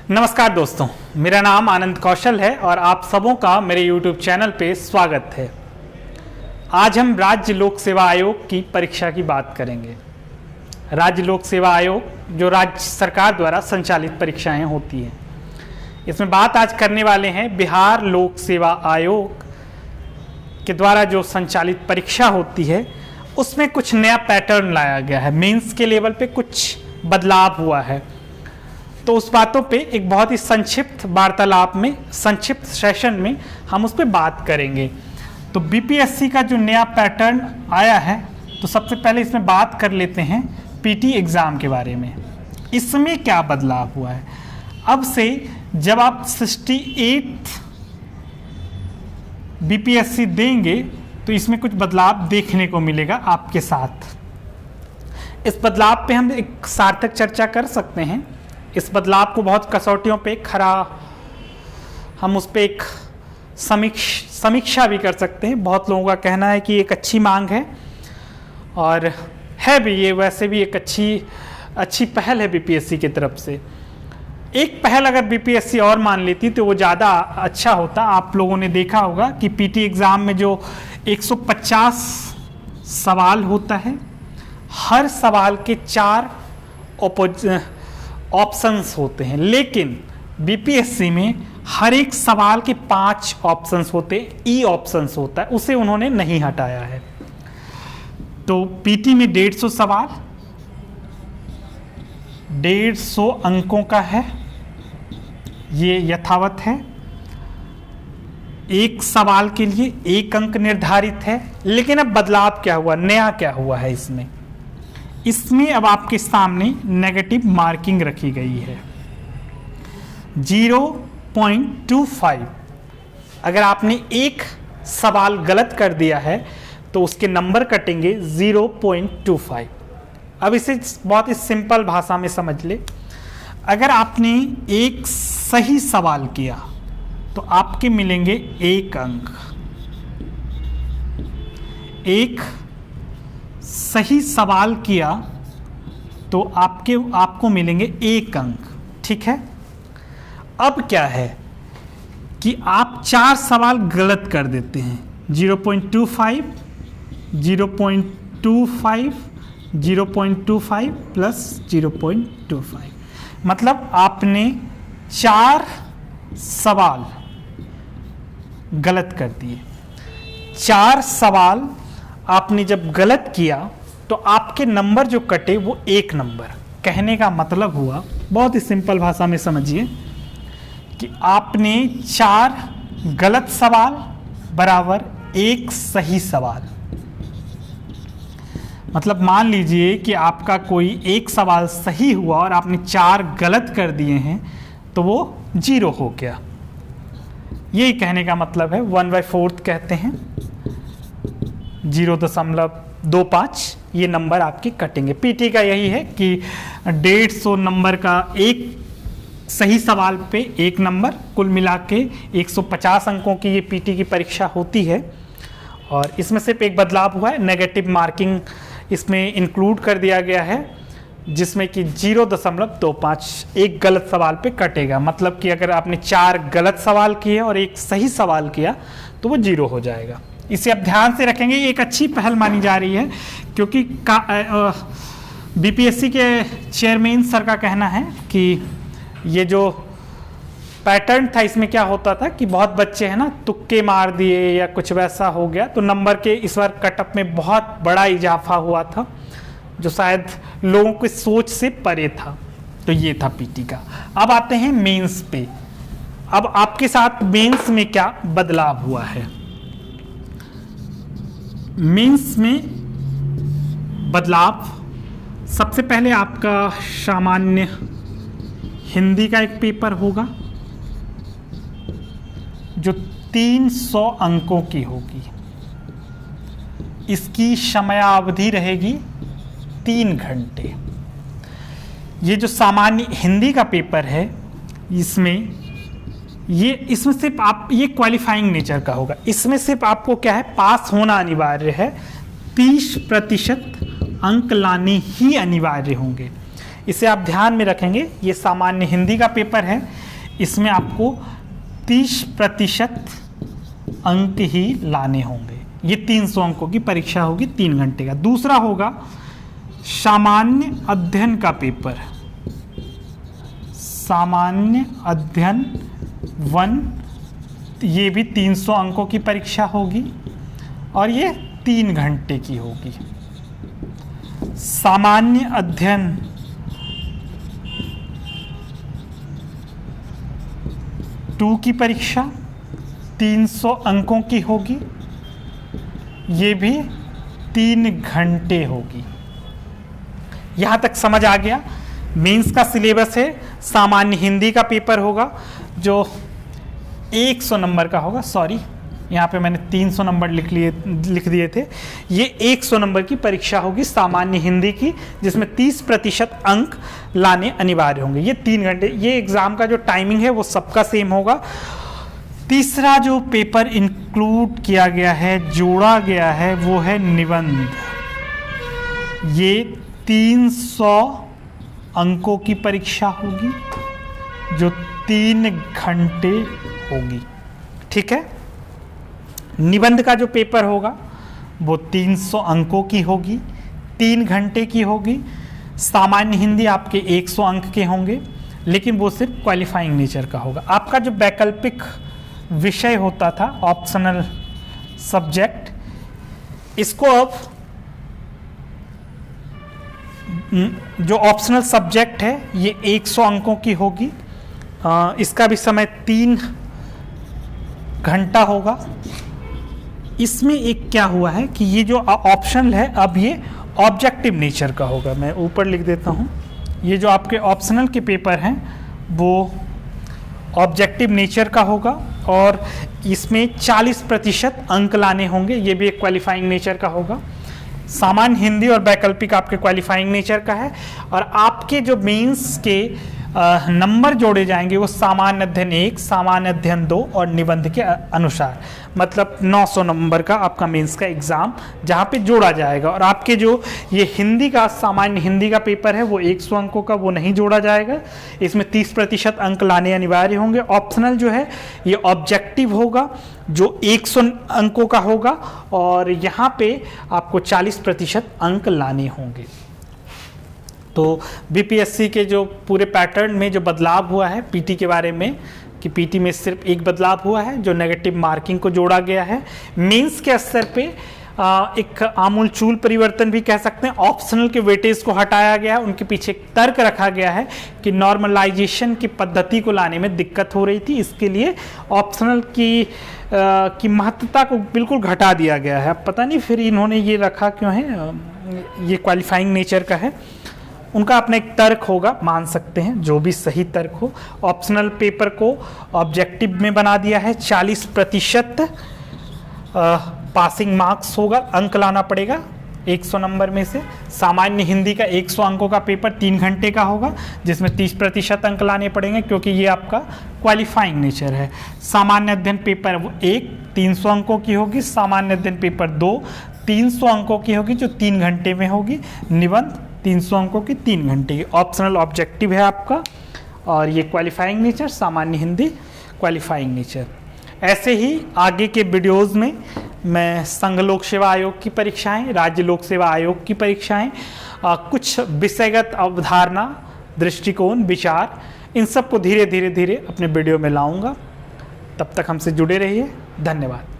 नमस्कार दोस्तों, मेरा नाम आनंद कौशल है और आप सबों का मेरे YouTube चैनल पे स्वागत है। आज हम राज्य लोक सेवा आयोग की परीक्षा की बात करेंगे। राज्य लोक सेवा आयोग जो राज्य सरकार द्वारा संचालित परीक्षाएं होती हैं, इसमें बात आज करने वाले हैं बिहार लोक सेवा आयोग के द्वारा जो संचालित परीक्षा होती है उसमें कुछ नया पैटर्न लाया गया है। मेंस के लेवल पे कुछ बदलाव हुआ है, तो उस बातों पे एक बहुत ही संक्षिप्त वार्तालाप में, संक्षिप्त सेशन में हम उस पर बात करेंगे। तो बीपीएससी का जो नया पैटर्न आया है, तो सबसे पहले इसमें बात कर लेते हैं पीटी एग्ज़ाम के बारे में। इसमें क्या बदलाव हुआ है? अब से जब आप 68 बीपीएससी देंगे तो इसमें कुछ बदलाव देखने को मिलेगा आपके साथ। इस बदलाव पे हम एक सार्थक चर्चा कर सकते हैं। इस बदलाव को बहुत कसौटियों पे खरा हम उस पर एक समीक्षा भी कर सकते हैं। बहुत लोगों का कहना है कि एक अच्छी मांग है और है भी, ये वैसे भी एक अच्छी पहल है बीपीएससी की तरफ से। एक पहल अगर बीपीएससी और मान लेती तो वो ज़्यादा अच्छा होता। आप लोगों ने देखा होगा कि पीटी एग्ज़ाम में जो 150 सवाल होता है, हर सवाल के 4 ऑप्शंस होते हैं, लेकिन बीपीएससी में हर एक सवाल के 5 ऑप्शंस होते हैं, ई ऑप्शंस होता है, उसे उन्होंने नहीं हटाया है। तो पीटी में 150 सवाल, 150 अंकों का है, ये यथावत है। एक सवाल के लिए 1 अंक निर्धारित है। लेकिन अब बदलाव क्या हुआ, नया क्या हुआ है इसमें अब आपके सामने नेगेटिव मार्किंग रखी गई है 0.25। अगर आपने एक सवाल गलत कर दिया है तो उसके नंबर कटेंगे 0.25। अब इसे बहुत ही सिंपल भाषा में समझ ले। अगर आपने एक सही सवाल किया तो आपके मिलेंगे 1 अंक। एक सही सवाल किया तो आपको मिलेंगे 1 अंक। ठीक है। अब क्या है कि आप 4 सवाल गलत कर देते हैं, 0.25, 0.25, 0.25 प्लस 0.25, मतलब आपने 4 सवाल गलत कर दिए। 4 सवाल आपने जब गलत किया तो आपके नंबर जो कटे वो 1 नंबर। कहने का मतलब हुआ, बहुत ही सिंपल भाषा में समझिए, कि आपने 4 गलत सवाल बराबर 1 सही सवाल। मतलब मान लीजिए कि आपका कोई एक सवाल सही हुआ और आपने 4 गलत कर दिए हैं तो वो 0 हो गया। यही कहने का मतलब है। 1/4 कहते हैं, 0.25 ये नंबर आपके कटेंगे। पीटी का यही है कि 150 नंबर का एक सही सवाल पे 1 नंबर, कुल मिला के 150 अंकों की ये पीटी की परीक्षा होती है। और इसमें सिर्फ एक बदलाव हुआ है, नेगेटिव मार्किंग इसमें इंक्लूड कर दिया गया है, जिसमें कि 0.25 एक गलत सवाल पे कटेगा। मतलब कि अगर आपने 4 गलत सवाल किए और 1 सही सवाल किया तो वो 0 हो जाएगा। इसे आप ध्यान से रखेंगे। ये एक अच्छी पहल मानी जा रही है, क्योंकि बीपीएससी के चेयरमैन सर का कहना है कि ये जो पैटर्न था इसमें क्या होता था कि बहुत बच्चे हैं ना, तुक्के मार दिए या कुछ वैसा हो गया, तो नंबर के इस बार कटअप में बहुत बड़ा इजाफा हुआ था, जो शायद लोगों की सोच से परे था। तो ये था पीटी का। अब आते हैं मेंस पे। अब आपके साथ मेंस में क्या बदलाव हुआ है? मेंस में बदलाव, सबसे पहले आपका सामान्य हिंदी का एक पेपर होगा जो 300 अंकों की होगी। इसकी समयावधि रहेगी 3 घंटे। ये जो सामान्य हिंदी का पेपर है, इसमें सिर्फ आप, ये क्वालिफाइंग नेचर का होगा। इसमें सिर्फ आपको क्या है, पास होना अनिवार्य है। 30% अंक लाने ही अनिवार्य होंगे। इसे आप ध्यान में रखेंगे। ये सामान्य हिंदी का पेपर है, इसमें आपको 30% अंक ही लाने होंगे। ये 300 अंकों की परीक्षा होगी 3 घंटे का। दूसरा होगा सामान्य अध्ययन का पेपर, सामान्य अध्ययन 1, ये भी 300 अंकों की परीक्षा होगी और ये 3 घंटे की होगी। सामान्य अध्ययन 2 की परीक्षा 300 अंकों की होगी, ये भी 3 घंटे होगी। यहाँ तक समझ आ गया। मेंस का सिलेबस है, सामान्य हिंदी का पेपर होगा जो 100 नंबर का होगा। सॉरी, यहाँ पे मैंने 300 नंबर लिख दिए थे। ये 100 नंबर की परीक्षा होगी सामान्य हिंदी की, जिसमें 30% अंक लाने अनिवार्य होंगे। ये 3 घंटे, ये एग्ज़ाम का जो टाइमिंग है वो सबका सेम होगा। तीसरा जो पेपर इंक्लूड किया गया है, जोड़ा गया है, वो है निबंध। ये 300 अंकों की परीक्षा होगी जो 3 घंटे होगी। ठीक है। निबंध का जो पेपर होगा वो 300 अंकों की होगी, 3 घंटे की होगी। सामान्य हिंदी आपके 100 अंक के होंगे, लेकिन वो सिर्फ क्वालिफाइंग नेचर का होगा। आपका जो वैकल्पिक विषय होता था, ऑप्शनल सब्जेक्ट, इसको अब जो ऑप्शनल सब्जेक्ट है ये 100 अंकों की होगी। इसका भी समय 3 घंटा होगा। इसमें एक क्या हुआ है कि ये जो ऑप्शनल है अब ये ऑब्जेक्टिव नेचर का होगा। मैं ऊपर लिख देता हूँ, ये जो आपके ऑप्शनल के पेपर हैं वो ऑब्जेक्टिव नेचर का होगा और इसमें 40% अंक लाने होंगे। ये भी एक क्वालिफाइंग नेचर का होगा। सामान्य हिंदी और वैकल्पिक आपके क्वालिफाइंग नेचर का है और आपके जो मेंस के नंबर जोड़े जाएंगे वो सामान्य अध्ययन 1, सामान्य अध्ययन 2 और निबंध के अनुसार, मतलब 900 नंबर का आपका मेंस का एग्ज़ाम जहाँ पे जोड़ा जाएगा। और आपके जो ये हिंदी का सामान्य हिंदी का पेपर है वो 100 अंकों का, वो नहीं जोड़ा जाएगा। इसमें 30% अंक लाने अनिवार्य होंगे। ऑप्शनल जो है ये ऑब्जेक्टिव होगा जो 100 अंकों का होगा और यहाँ पे आपको 40% अंक लाने होंगे। तो बीपीएससी के जो पूरे पैटर्न में जो बदलाव हुआ है पीटी के बारे में, कि पीटी में सिर्फ एक बदलाव हुआ है जो नेगेटिव मार्किंग को जोड़ा गया है। मेंस के स्तर पे एक आमूलचूल परिवर्तन भी कह सकते हैं, ऑप्शनल के वेटेज को हटाया गया है। उनके पीछे एक तर्क रखा गया है कि नॉर्मलाइजेशन की पद्धति को लाने में दिक्कत हो रही थी, इसके लिए ऑप्शनल की महत्वता को बिल्कुल घटा दिया गया है। अब पता नहीं फिर इन्होंने ये रखा क्यों है, ये क्वालिफाइंग नेचर का है। उनका अपना एक तर्क होगा, मान सकते हैं, जो भी सही तर्क हो। ऑप्शनल पेपर को ऑब्जेक्टिव में बना दिया है, 40% पासिंग मार्क्स होगा, अंक लाना पड़ेगा 100 नंबर में से। सामान्य हिंदी का 100 अंकों का पेपर 3 घंटे का होगा जिसमें 30% अंक लाने पड़ेंगे क्योंकि ये आपका क्वालिफाइंग नेचर है। सामान्य अध्ययन पेपर 1 300 अंकों की होगी, सामान्य अध्ययन पेपर 2 300 अंकों की होगी जो 3 घंटे में होगी, निबंध 300 अंकों की 3 घंटे की। ऑप्शनल ऑब्जेक्टिव है आपका और ये क्वालिफाइंग नेचर, सामान्य हिंदी क्वालिफाइंग नेचर। ऐसे ही आगे के वीडियोस में मैं संघ लोक सेवा आयोग की परीक्षाएं, राज्य लोक सेवा आयोग की परीक्षाएं, कुछ विषयगत अवधारणा, दृष्टिकोण, विचार, इन सब को धीरे धीरे अपने वीडियो में लाऊंगा। तब तक हमसे जुड़े रहिए। धन्यवाद।